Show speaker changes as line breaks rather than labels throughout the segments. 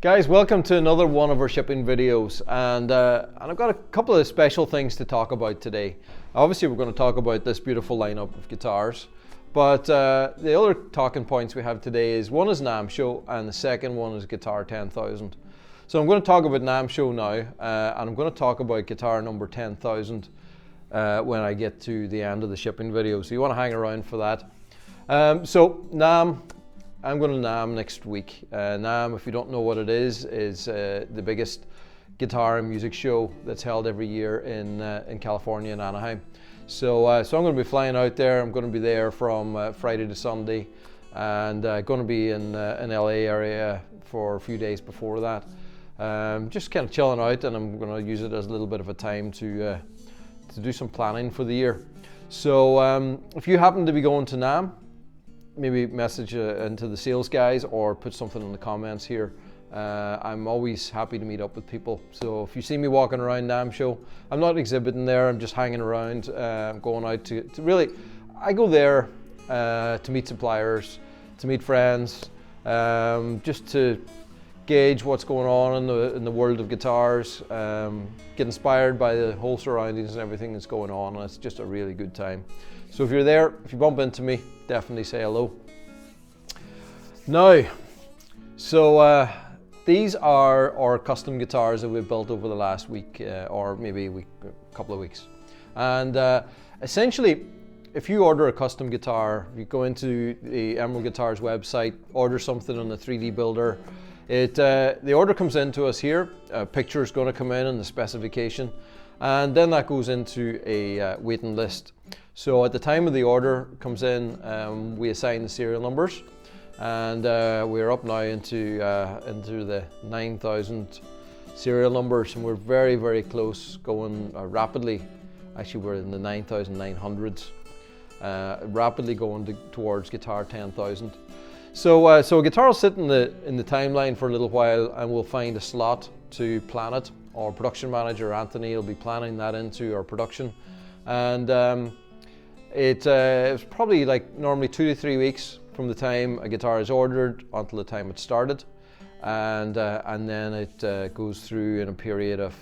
Guys, welcome to another one of our shipping videos, and I've got a couple of special things to talk about today. Obviously we're going to talk about this beautiful lineup of guitars, but the other talking points we have today is one is NAMM show and the second one is Guitar 10,000. So I'm going to talk about NAMM show now, and I'm going to talk about guitar number 10,000 when I get to the end of the shipping video, so you want to hang around for that. So NAMM, I'm going to NAMM next week. NAMM, if you don't know what it is the biggest guitar and music show that's held every year in California, in Anaheim. So I'm going to be flying out there. I'm going to be there from Friday to Sunday, and going to be in LA area for a few days before that. Just kind of chilling out, and I'm going to use it as a little bit of a time to do some planning for the year. So if you happen to be going to NAMM, maybe message into the sales guys or put something in the comments here. I'm always happy to meet up with people. So if you see me walking around NAMM show, I'm not exhibiting there, I'm just hanging around, going out to really, I go there to meet suppliers, to meet friends, just to gauge what's going on in the world of guitars, get inspired by the whole surroundings and everything that's going on, and it's just a really good time. So if you're there, if you bump into me, definitely say hello. Now, so these are our custom guitars that we've built over the last week, or maybe a couple of weeks. And essentially, if you order a custom guitar, you go into the Emerald Guitars website, order something on the 3D builder. The order comes into us here, a picture is going to come in and the specification, and then that goes into a waiting list. So at the time of the order comes in, we assign the serial numbers, and we're up now into the 9,000 serial numbers, and we're very, very close, going rapidly. Actually, we're in the 9,900s, rapidly going towards guitar 10,000. So a guitar will sit in the timeline for a little while, and we'll find a slot to plan it. Our production manager Anthony will be planning that into our production, and it's probably like normally 2 to 3 weeks from the time a guitar is ordered until the time it started, and then it goes through in a period of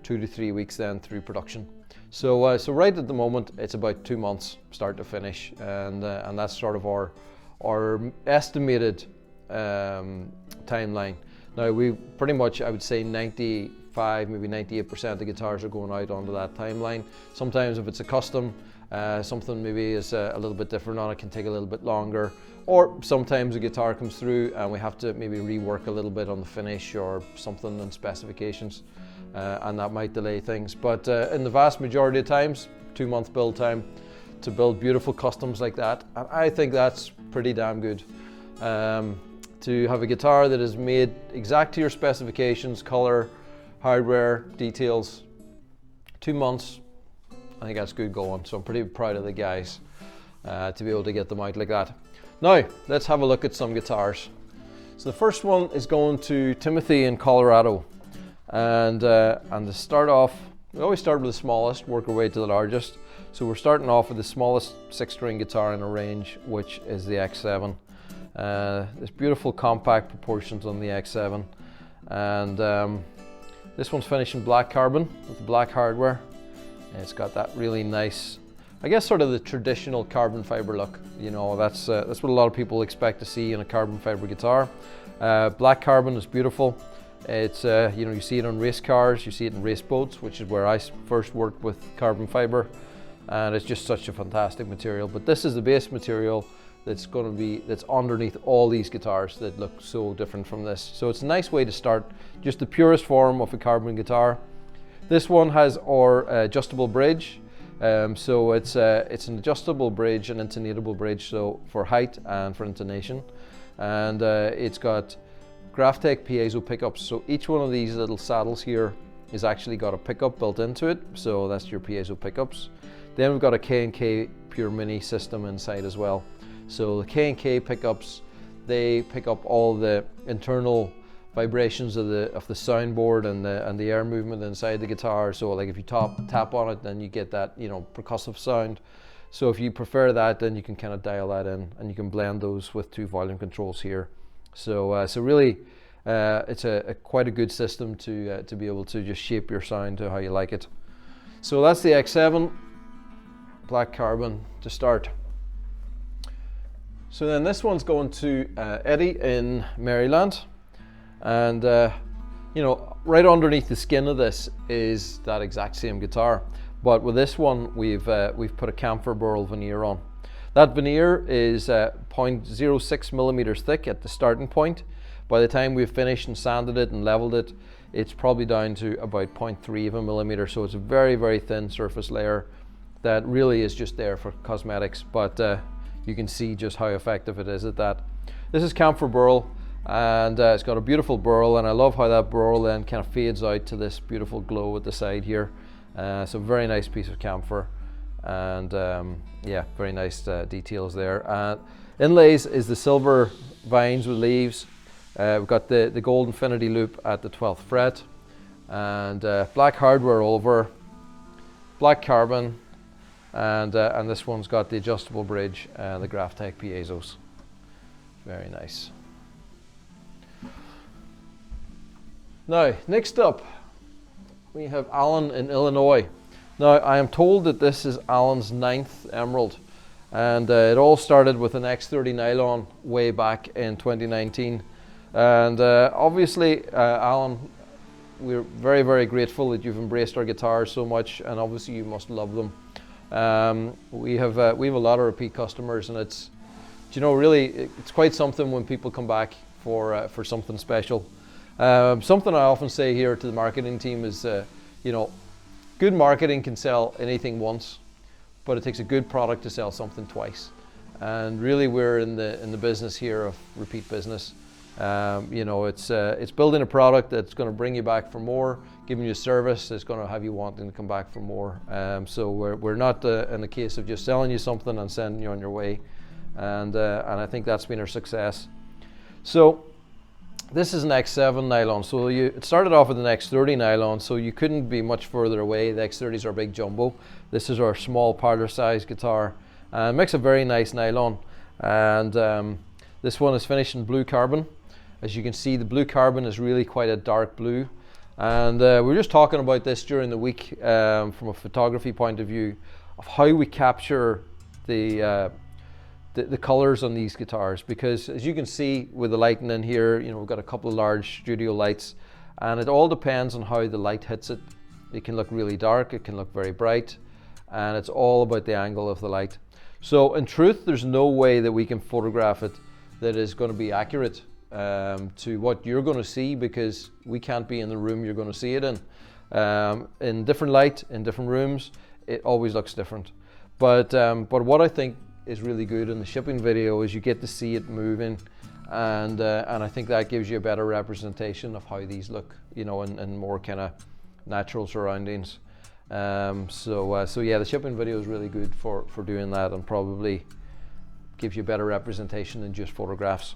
2 to 3 weeks then through production. So right at the moment it's about 2 months start to finish, and that's sort of our estimated timeline. Now we pretty much, I would say 95, maybe 98% of the guitars are going out onto that timeline. Sometimes if it's a custom, something maybe is a little bit different on it, can take a little bit longer, or sometimes a guitar comes through and we have to maybe rework a little bit on the finish or something in specifications, and that might delay things. But in the vast majority of times, 2 month build time to build beautiful customs like that, and I think that's pretty damn good. To have a guitar that is made exact to your specifications, color, hardware, details, 2 months, I think that's good going. So I'm pretty proud of the guys to be able to get them out like that. Now, let's have a look at some guitars. So the first one is going to Timothy in Colorado. And to start off, we always start with the smallest, work our way to the largest. So we're starting off with the smallest 6-string guitar in a range, which is the X7. This beautiful compact proportions on the X7. And this one's finished in black carbon with the black hardware. It's got that really nice, I guess, sort of the traditional carbon fiber look. You know, that's what a lot of people expect to see in a carbon fiber guitar. Black carbon is beautiful. It's you know, you see it on race cars, you see it in race boats, which is where I first worked with carbon fiber, and it's just such a fantastic material. But this is the base material that's underneath all these guitars that look so different from this. So it's a nice way to start, just the purest form of a carbon guitar. This one has our adjustable bridge, so it's an adjustable bridge, an intonatable bridge, so for height and for intonation, and it's got Graphtec piezo pickups. So each one of these little saddles here is actually got a pickup built into it, so that's your piezo pickups. Then we've got a K&K Pure Mini system inside as well. So the K&K pickups, they pick up all the internal vibrations of the soundboard and the air movement inside the guitar. So like if you tap on it, then you get that, you know, percussive sound. So if you prefer that, then you can kind of dial that in, and you can blend those with 2 volume controls here. So really it's quite a good system to be able to just shape your sound to how you like it. So that's the X7 black carbon to start. So then this one's going to Eddie in Maryland, and you know, right underneath the skin of this is that exact same guitar, but with this one we've put a camphor burl veneer on. That veneer is 0.06 millimeters thick at the starting point. By the time we've finished and sanded it and leveled it, it's probably down to about 0.3 of a millimeter, so it's a very, very thin surface layer that really is just there for cosmetics, but you can see just how effective it is at that. This is camphor burl, and it's got a beautiful burl, and I love how that burl then kind of fades out to this beautiful glow at the side here. So very nice piece of camphor, and yeah, very nice details there. Inlays is the silver vines with leaves. We've got the gold infinity loop at the 12th fret, and black hardware over, black carbon, and this one's got the adjustable bridge and the Graphtec piezos. Very nice. Now, next up, we have Alan in Illinois. Now, I am told that this is Alan's 9th Emerald, and it all started with an X30 nylon way back in 2019. And obviously, Alan, we're very, very grateful that you've embraced our guitars so much, and obviously you must love them. We have a lot of repeat customers, and it's, you know, really, it's quite something when people come back for something special. Something I often say here to the marketing team is, you know, good marketing can sell anything once, but it takes a good product to sell something twice. And really, we're in the business here of repeat business. You know, it's building a product that's going to bring you back for more, giving you service that's going to have you wanting to come back for more. So we're not in the case of just selling you something and sending you on your way, and I think that's been our success. So this is an X7 nylon. So it started off with an X30 nylon, so you couldn't be much further away. The X30s are big jumbo. This is our small parlor size guitar, and it makes a very nice nylon. And this one is finished in blue carbon. As you can see, the blue carbon is really quite a dark blue, and we were just talking about this during the week from a photography point of view of how we capture the colors on these guitars, because as you can see with the lighting in here, you know, we've got a couple of large studio lights, and it all depends on how the light hits it. It can look really dark, it can look very bright, and it's all about the angle of the light. So in truth, there's no way that we can photograph it that is going to be accurate to what you're going to see, because we can't be in the room you're going to see it in. In different light, in different rooms, it always looks different. But what I think is really good in the shipping video is you get to see it moving, and I think that gives you a better representation of how these look, you know, in more kind of natural surroundings. So yeah, the shipping video is really good for doing that, and probably gives you a better representation than just photographs.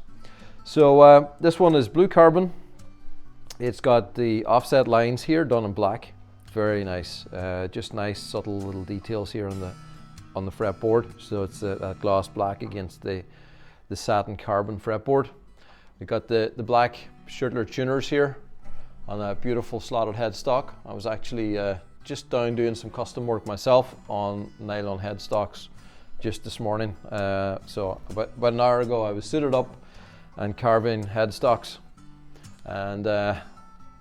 So this one is blue carbon. It's got the offset lines here done in black. Very nice, just nice subtle little details here on the fretboard. So it's that gloss black against the satin carbon fretboard. We got the black Schurtler tuners here on a beautiful slotted headstock. I was actually just down doing some custom work myself on nylon headstocks just this morning. So about an hour ago, I was suited up and carving headstocks, and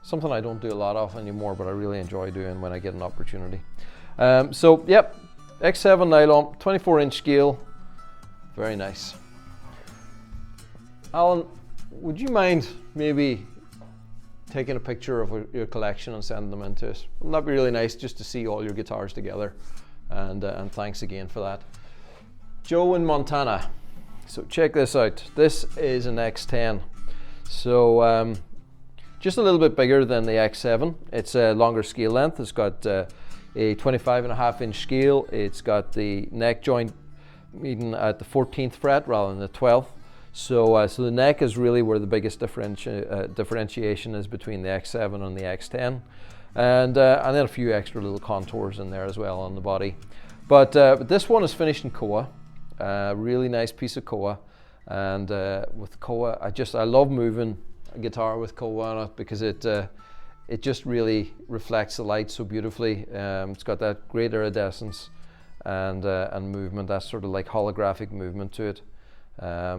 something I don't do a lot of anymore, but I really enjoy doing when I get an opportunity. So yep, X7 nylon, 24-inch scale, very nice. Alan, would you mind maybe taking a picture of your collection and sending them in to us? Wouldn't that be really nice, just to see all your guitars together? And thanks again for that. Joe in Montana. So check this out. This is an X10. So just a little bit bigger than the X7. It's a longer scale length. It's got a 25.5-inch scale. It's got the neck joint meeting at the 14th fret rather than the 12th. So the neck is really where the biggest differentiation is between the X7 and the X10, and then a few extra little contours in there as well on the body. But this one is finished in Koa, really nice piece of Koa, and with Koa, I love moving guitar with Koa on it, because it just really reflects the light so beautifully. It's got that great iridescence and movement, that sort of like holographic movement to it.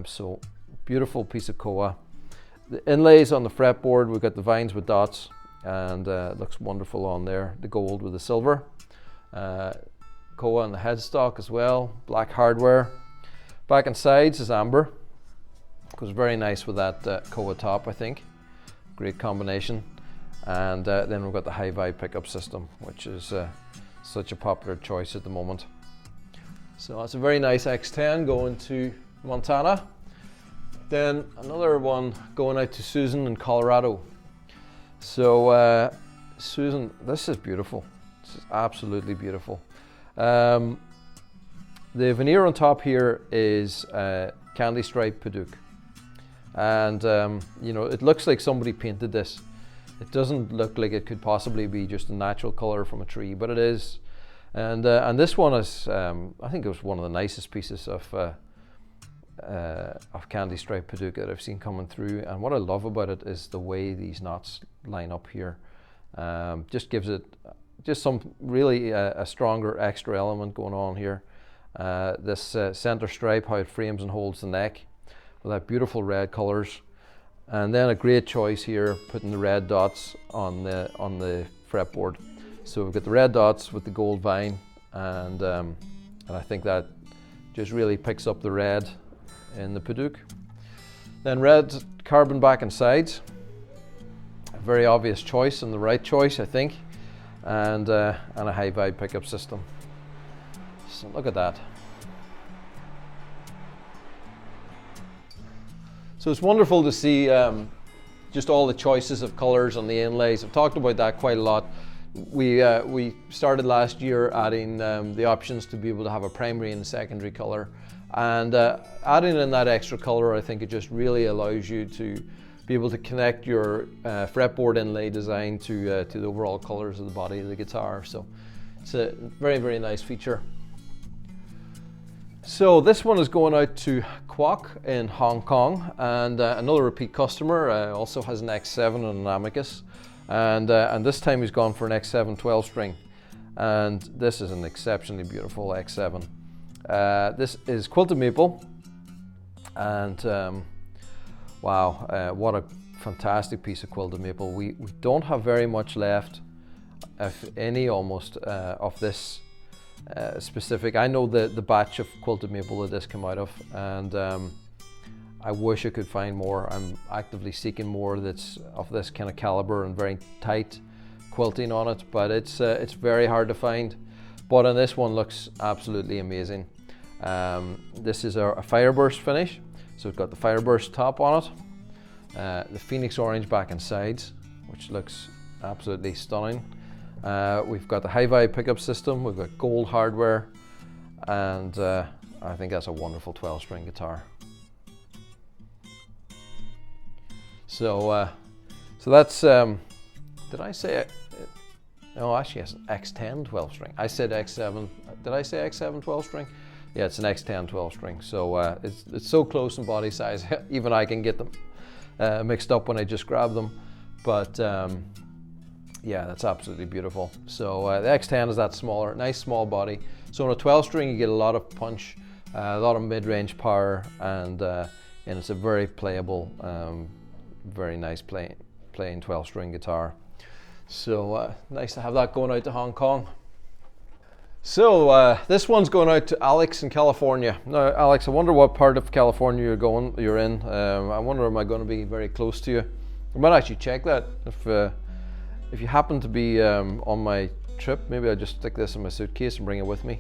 So beautiful piece of Koa. The inlays on the fretboard, we've got the vines with dots, and it looks wonderful on there. The gold with the silver. Koa on the headstock as well, black hardware. Back and sides is amber. Goes very nice with that Koa top, I think. Great combination. And then we've got the high vibe pickup system, which is such a popular choice at the moment. So that's a very nice X10 going to Montana. Then another one going out to Susan in Colorado. So Susan, this is beautiful. This is absolutely beautiful. The veneer on top here is candy stripe Padauk. And you know, it looks like somebody painted this. It doesn't look like it could possibly be just a natural color from a tree, but it is. And this one is, I think it was one of the nicest pieces of candy stripe Padauk that I've seen coming through. And what I love about it is the way these knots line up here. Just gives it just some really a stronger extra element going on here. This center stripe, how it frames and holds the neck with that beautiful red colors. And then a great choice here, putting the red dots on the fretboard. So we've got the red dots with the gold vine, and I think that just really picks up the red in the Padauk. Then red carbon back and sides. A very obvious choice and the right choice, I think. And a high vibe pickup system. So look at that. So it's wonderful to see just all the choices of colors on the inlays. I've talked about that quite a lot. We started last year adding the options to be able to have a primary and secondary color, and adding in that extra color, I think it just really allows you to be able to connect your fretboard inlay design to the overall colors of the body of the guitar. So it's a very, very nice feature. So this one is going out to Kwok in Hong Kong, and another repeat customer, also has an X7 and an Amicus, and this time he's gone for an X7 12 string, and this is an exceptionally beautiful X7. This is quilted maple, and wow, what a fantastic piece of quilted maple. We don't have very much left, if any almost, of this specific. I know the batch of quilted maple that this came out of, and I wish I could find more. I'm actively seeking more that's of this kind of caliber and very tight quilting on it, but it's very hard to find. But on this one, looks absolutely amazing. This is a fireburst finish, so it's got the fireburst top on it, the phoenix orange back and sides, which looks absolutely stunning. We've got the high vibe pickup system, we've got gold hardware, and I think that's a wonderful 12 string guitar. So that's, did I say, no, actually it's an X10 12 string. I said X7, did I say X7 12 string? Yeah, it's an X10 12 string. So it's so close in body size, even I can get them mixed up when I just grab them. But yeah, that's absolutely beautiful. So the X10 is that smaller, nice small body. So on a 12 string you get a lot of punch, a lot of mid-range power, and it's a very playable, very nice playing 12 string guitar. So nice to have that going out to Hong Kong. So this one's going out to Alex in California. Now Alex, I wonder what part of California you're in. I wonder, am I going to be very close to you? I might actually check that. If you happen to be on my trip, maybe I'll just stick this in my suitcase and bring it with me.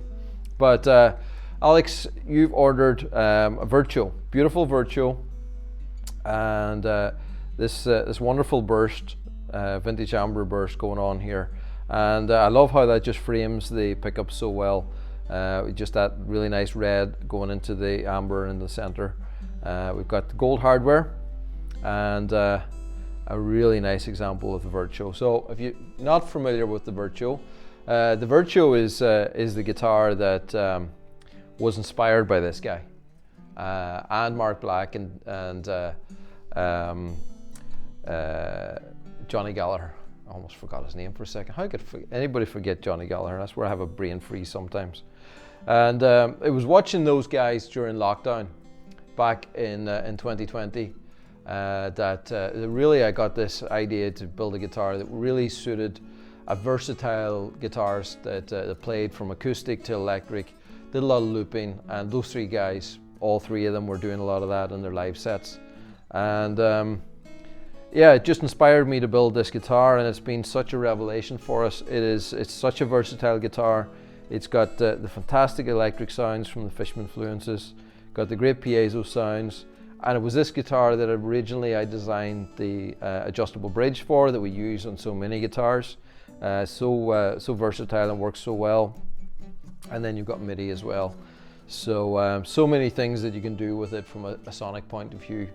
But Alex, you've ordered a Virtuo, beautiful Virtuo, and this wonderful burst, vintage amber burst going on here. And I love how that just frames the pickup so well. Just that really nice red going into the amber in the center. We've got the gold hardware, and a really nice example of the Virtuo. So if you're not familiar with the Virtuo is the guitar that was inspired by this guy, and Mark Black, and Johnny Gallagher. I almost forgot his name for a second. How could anybody forget Johnny Gallagher? That's where I have a brain freeze sometimes. And it was watching those guys during lockdown back in 2020 that really I got this idea to build a guitar that really suited a versatile guitars that played from acoustic to electric, did a lot of looping, and those three guys, all three of them were doing a lot of that in their live sets. And yeah, it just inspired me to build this guitar, and it's been such a revelation for us. It's such a versatile guitar. It's got the fantastic electric sounds from the Fishman Fluences, got the great piezo sounds, and it was this guitar that originally I designed the adjustable bridge for that we use on so many guitars. So versatile and works so well. And then you've got MIDI as well. So so many things that you can do with it from a sonic point of view,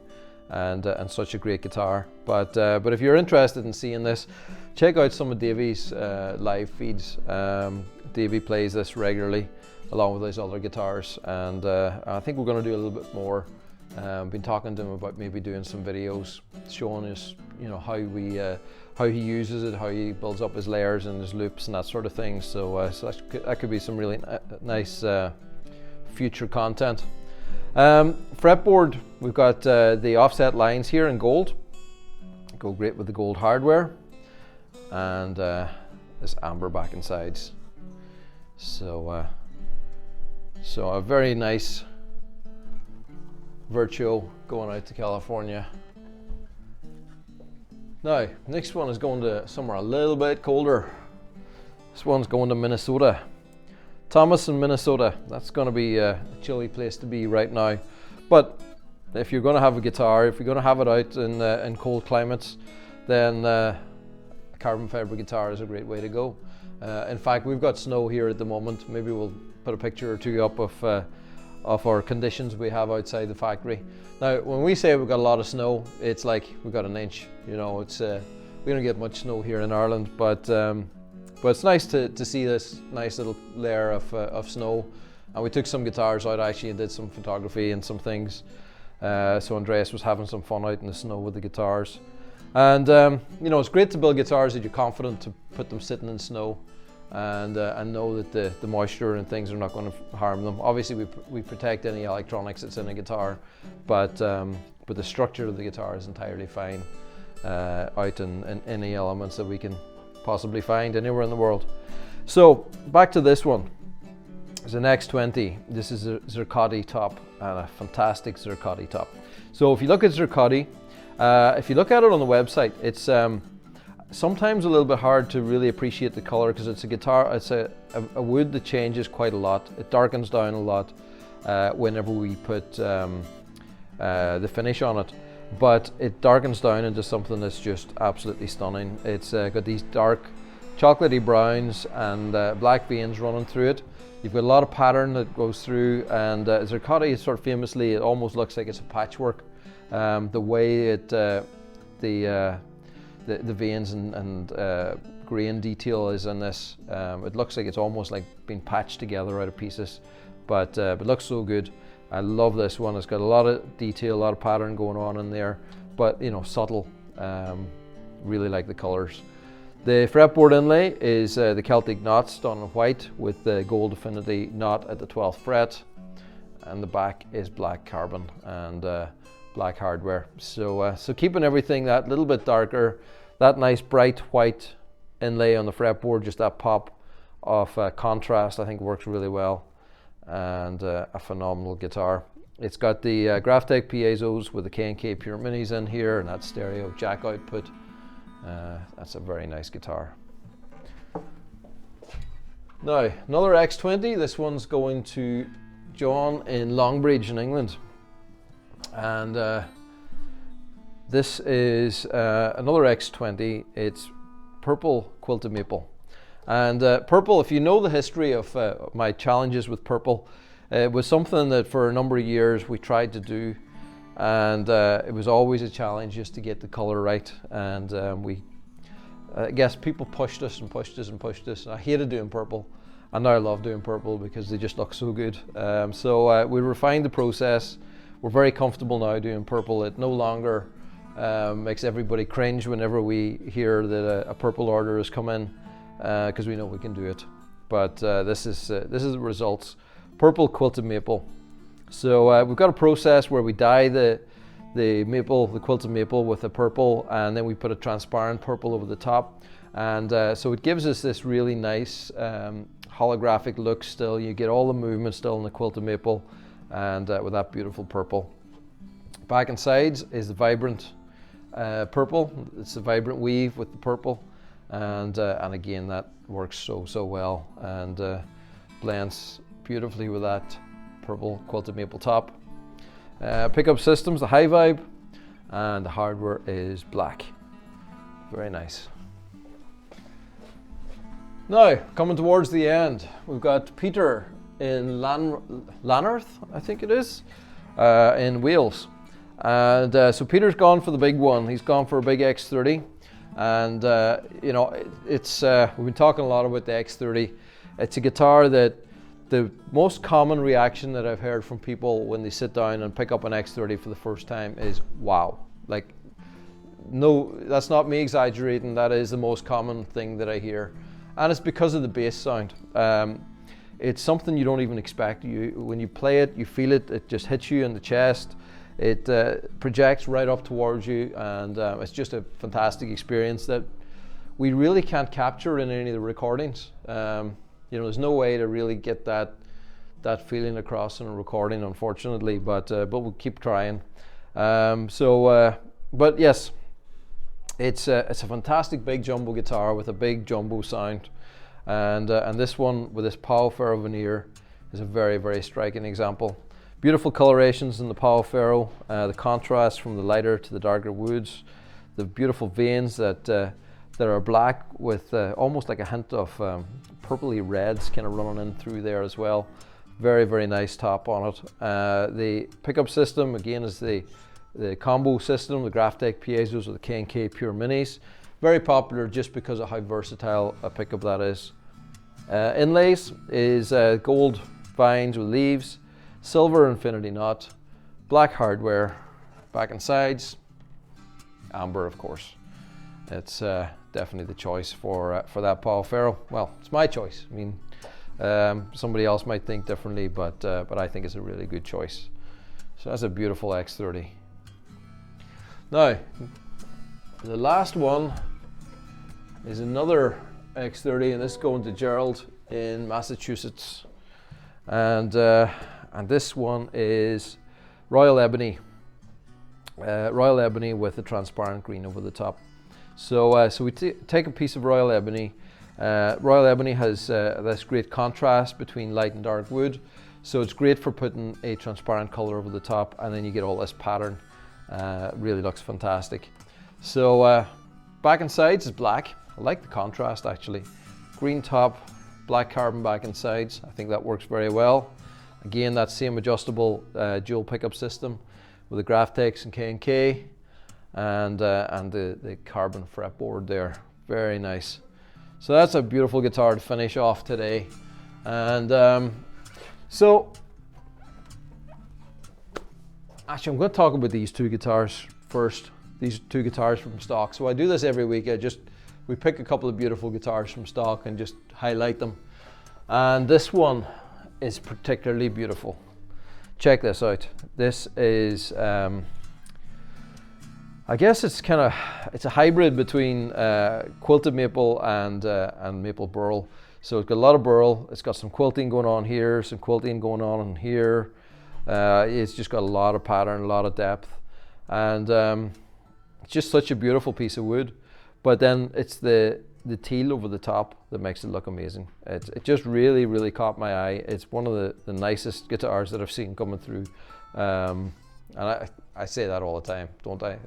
and such a great guitar. But if you're interested in seeing this, check out some of Davey's live feeds. Davey plays this regularly along with his other guitars, and I think we're going to do a little bit more. Been talking to him about maybe doing some videos showing us, you know, how he uses it, how he builds up his layers and his loops and that sort of thing. So, that could be some really nice future content. Fretboard, we've got the offset lines here in gold. Go great with the gold hardware, and this amber backing sides. So, so a very nice Virtuo going out to California. Now, next one is going to somewhere a little bit colder. This one's going to Minnesota. Thomas in Minnesota. That's going to be a chilly place to be right now. But if you're going to have a guitar, if you're going to have it out in cold climates, then a carbon fiber guitar is a great way to go. In fact, we've got snow here at the moment. Maybe we'll put a picture or two up of our conditions we have outside the factory. Now, when we say we've got a lot of snow, it's like we've got an inch. You know, it's we don't get much snow here in Ireland, but it's nice to see this nice little layer of snow. And we took some guitars out actually and did some photography and some things. So Andreas was having some fun out in the snow with the guitars. And you know, it's great to build guitars that you're confident to put them sitting in snow, and know that the moisture and things are not going to harm them. Obviously, we protect any electronics that's in a guitar, but the structure of the guitar is entirely fine out in any elements that we can possibly find anywhere in the world. So back to this one. It's an X20. This is a Zircotti top, and a fantastic Zircotti top. So if you look at Zircotti, if you look at it on the website, it's sometimes a little bit hard to really appreciate the color because it's a guitar. It's a wood that changes quite a lot. It darkens down a lot whenever we put the finish on it, but it darkens down into something that's just absolutely stunning. It's got these dark chocolatey browns and black veins running through it. You've got a lot of pattern that goes through, and Zircotti is sort of famously, it almost looks like it's a patchwork. The way it the veins and grain detail is in this, it looks like it's almost like being patched together out of pieces, but it looks so good. I love this one. It's got a lot of detail, a lot of pattern going on in there, but you know, subtle. Really like the colors. The fretboard inlay is the Celtic knots done in white with the gold affinity knot at the 12th fret, and the back is black carbon and black hardware. So so keeping everything that little bit darker, that nice bright white inlay on the fretboard, just that pop of contrast, I think works really well, and a phenomenal guitar. It's got the Graphtec piezos with the K&K Pure Minis in here, and that stereo jack output. That's a very nice guitar. Now, another X20. This one's going to John in Longbridge in England. And this is another X20. It's purple quilted maple. And purple, if you know the history of my challenges with purple, it was something that for a number of years we tried to do, and it was always a challenge just to get the color right. And I guess people pushed us and pushed us and pushed us. I hated doing purple, and now I love doing purple because they just look so good. So we refined the process. We're very comfortable now doing purple. It no longer Makes everybody cringe whenever we hear that a purple order has come in, because we know we can do it. But this is the results. Purple quilted maple. So we've got a process where we dye the maple, the quilted maple, with a purple, and then we put a transparent purple over the top, and so it gives us this really nice holographic look. Still, you get all the movement still in the quilted maple, and with that beautiful purple. Back and sides is the vibrant purple. It's the vibrant weave with the purple, and again that works so well and blends beautifully with that purple quilted maple top. Pickup systems, the high vibe, and the hardware is black. Very nice. Now, coming towards the end, we've got Peter in Lanarth, I think it is, in Wales. And so Peter's gone for the big one. He's gone for a big X30. And you know, it's we've been talking a lot about the X30. It's a guitar that the most common reaction that I've heard from people when they sit down and pick up an X30 for the first time is wow. Like, no, that's not me exaggerating. That is the most common thing that I hear, and it's because of the bass sound. It's something you don't even expect. When you play it, you feel it. It just hits you in the chest. It projects right up towards you, and it's just a fantastic experience that we really can't capture in any of the recordings. You know, there's no way to really get that feeling across in a recording, unfortunately. But we'll keep trying. But yes, it's a fantastic big jumbo guitar with a big jumbo sound, and this one with this Pau Ferro veneer is a very, very striking example. Beautiful colorations in the Pau Ferro, the contrast from the lighter to the darker woods, the beautiful veins that are black with almost like a hint of purpley reds kind of running in through there as well. Very, very nice top on it. The pickup system again is the combo system, the Graphtec Piezos or the K&K Pure Minis. Very popular just because of how versatile a pickup that is. Inlays is gold vines with leaves, silver infinity knot, black hardware, back and sides, amber of course. It's definitely the choice for that Pau Ferro. Well, it's my choice. I mean, somebody else might think differently, but I think it's a really good choice. So that's a beautiful X30. Now, the last one is another X30, and this is going to Gerald in Massachusetts, and this one is Royal Ebony. Royal Ebony with a transparent green over the top. So we take a piece of Royal Ebony. Royal Ebony has this great contrast between light and dark wood, so it's great for putting a transparent color over the top, and then you get all this pattern. Really looks fantastic. So back and sides is black. I like the contrast actually. Green top, black carbon back and sides. I think that works very well. Again, that same adjustable dual pickup system with the Graphtecs and K&K, and the carbon fretboard there. Very nice. So that's a beautiful guitar to finish off today. And so actually I'm going to talk about these two guitars first. These two guitars from stock. So I do this every week. We pick a couple of beautiful guitars from stock and just highlight them. And this one is particularly beautiful. Check this out. This is I guess it's a hybrid between quilted maple and maple burl. So it's got a lot of burl. It's got some quilting going on here, some quilting going on in here. It's just got a lot of pattern, a lot of depth, and it's just such a beautiful piece of wood. But then it's the teal over the top that makes it look amazing. It just really, really caught my eye. It's one of the nicest guitars that I've seen coming through. And I say that all the time, don't I?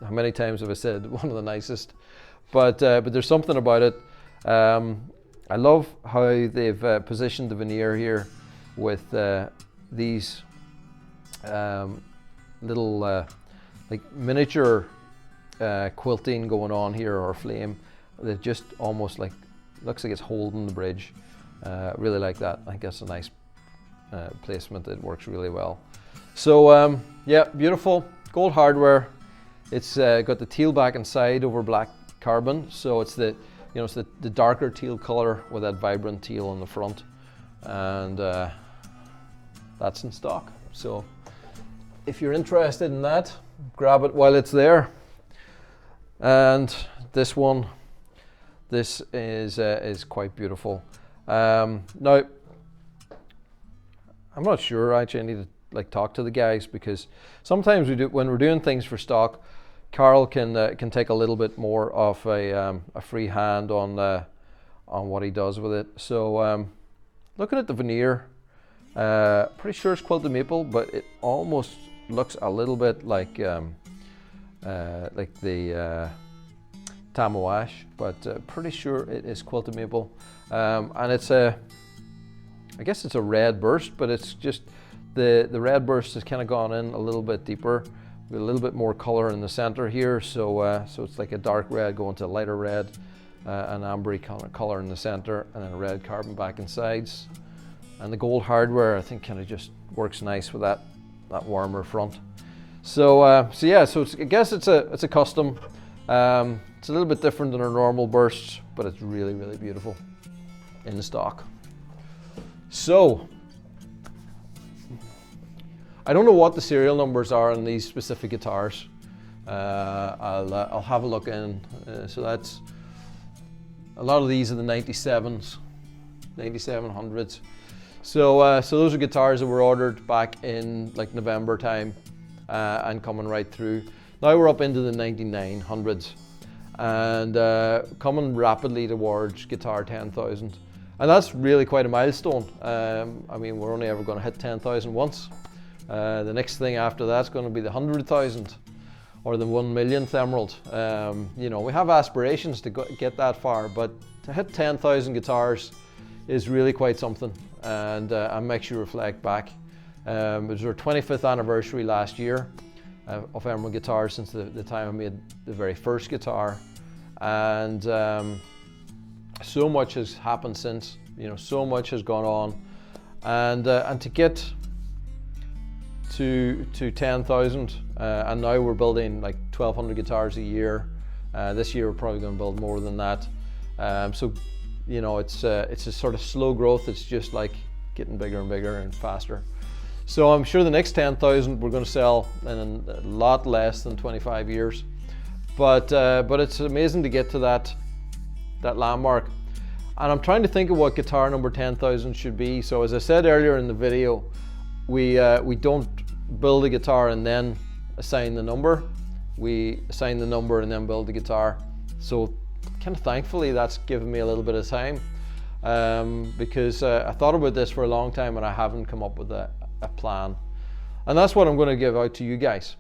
How many times have I said one of the nicest? But there's something about it. I love how they've positioned the veneer here with these little like miniature quilting going on here, or flame that just almost like looks like it's holding the bridge. Really like that. I think that's a nice placement. It works really well. So yeah, beautiful gold hardware, It's got the teal back and side over black carbon, so it's the it's the darker teal color with that vibrant teal on the front, and that's in stock. So if you're interested in that, grab it while it's there. And this one, this is quite beautiful. Now, I'm not sure, actually. I need to talk to the guys, because sometimes when we're doing things for stock, Carl can take a little bit more of a free hand on what he does with it. So looking at the veneer, pretty sure it's quilted maple, but it almost looks a little bit like the Tamawash, but pretty sure it is quilted maple, and it's I guess it's a red burst, but it's just the red burst has kind of gone in a little bit deeper, with a little bit more color in the center here. So so it's like a dark red going to a lighter red, an ambery color in the center, and then a red carbon back and sides. And the gold hardware, I think, kind of just works nice with that warmer front. So so yeah, so I guess it's a custom. It's a little bit different than our normal bursts, but it's really, really beautiful in stock. So I don't know what the serial numbers are on these specific guitars. I'll have a look in. So that's a lot of these are the 97s, 9700s. So so those are guitars that were ordered back in like November time, and coming right through. Now we're up into the 9900s, and coming rapidly towards guitar 10,000. And that's really quite a milestone. I mean, we're only ever going to hit 10,000 once. The next thing after that's going to be the 100,000 or the 1 millionth emerald. You know, we have aspirations to get that far, but to hit 10,000 guitars is really quite something, and makes you reflect back. It was our 25th anniversary last year of Emerald Guitars, since the time I made the very first guitar, and so much has happened since. You know, so much has gone on, and to get to 10,000, and now we're building like 1,200 guitars a year. This year we're probably going to build more than that. So you know, it's a sort of slow growth. It's just like getting bigger and bigger and faster. So I'm sure the next 10,000 we're going to sell in a lot less than 25 years. But it's amazing to get to that landmark. And I'm trying to think of what guitar number 10,000 should be. So as I said earlier in the video, we don't build a guitar and then assign the number. We assign the number and then build the guitar. So kind of thankfully that's given me a little bit of time, because I thought about this for a long time and I haven't come up with a plan. And that's what I'm going to give out to you guys.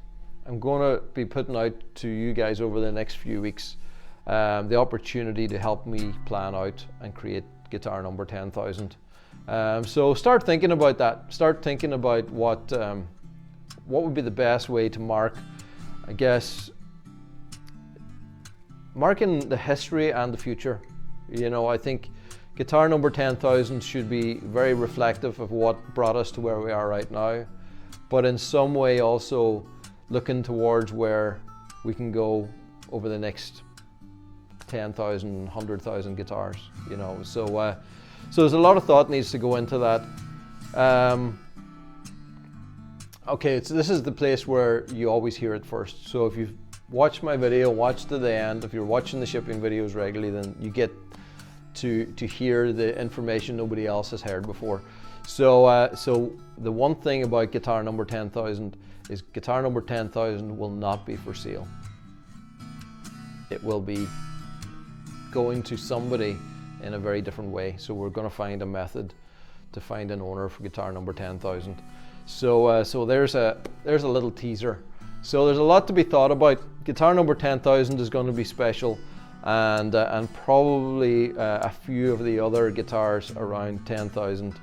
I'm going to be putting out to you guys over the next few weeks the opportunity to help me plan out and create guitar number 10,000. So start thinking about that. Start thinking about what would be the best way to mark, I guess, marking the history and the future. You know, I think guitar number 10,000 should be very reflective of what brought us to where we are right now, but in some way also looking towards where we can go over the next 10,000, 100,000 guitars, you know. So so there's a lot of thought needs to go into that. Okay, so this is the place where you always hear it first. So if you've watched my video, watch to the end. If you're watching the shipping videos regularly, then you get to hear the information nobody else has heard before. So so the one thing about guitar number 10,000 is guitar number 10,000 will not be for sale. It will be going to somebody in a very different way. So we're going to find a method to find an owner for guitar number 10,000. So so there's a little teaser. So there's a lot to be thought about. Guitar number 10,000 is going to be special, and probably a few of the other guitars around 10,000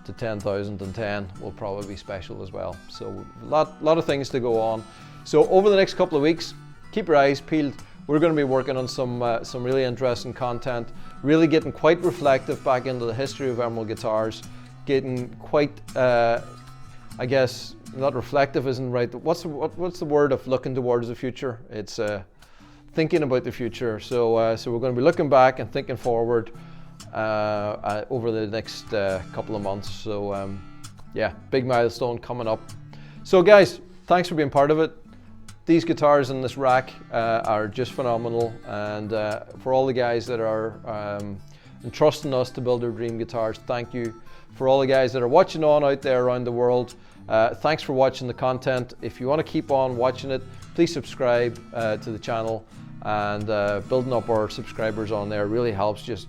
to 10,010 will probably be special as well. So a lot of things to go on. So over the next couple of weeks, keep your eyes peeled. We're going to be working on some really interesting content, really getting quite reflective back into the history of Emerald guitars, getting quite I guess not reflective isn't right. What's the word of looking towards the future? It's thinking about the future. So we're going to be looking back and thinking forward over the next couple of months. So yeah, big milestone coming up. So guys, thanks for being part of it. These guitars in this rack are just phenomenal, and for all the guys that are entrusting us to build their dream guitars, thank you. For all the guys that are watching on out there around the world, thanks for watching the content. If you want to keep on watching it, please subscribe to the channel, and building up our subscribers on there really helps just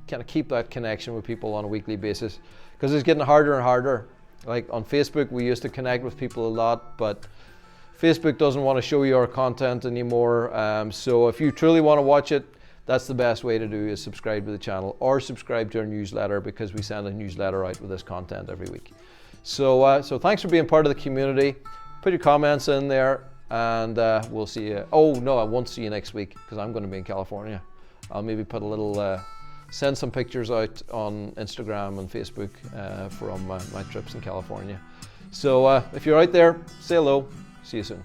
kind of keep that connection with people on a weekly basis, because it's getting harder and harder. Like on Facebook, we used to connect with people a lot, but Facebook doesn't want to show you our content anymore. So if you truly want to watch it, that's the best way to do, is subscribe to the channel or subscribe to our newsletter, because we send a newsletter out with this content every week. So thanks for being part of the community. Put your comments in there, and we'll see you. Oh no, I won't see you next week because I'm going to be in California. I'll maybe put a little, send some pictures out on Instagram and Facebook from my trips in California. So if you're out there, say hello. See you soon.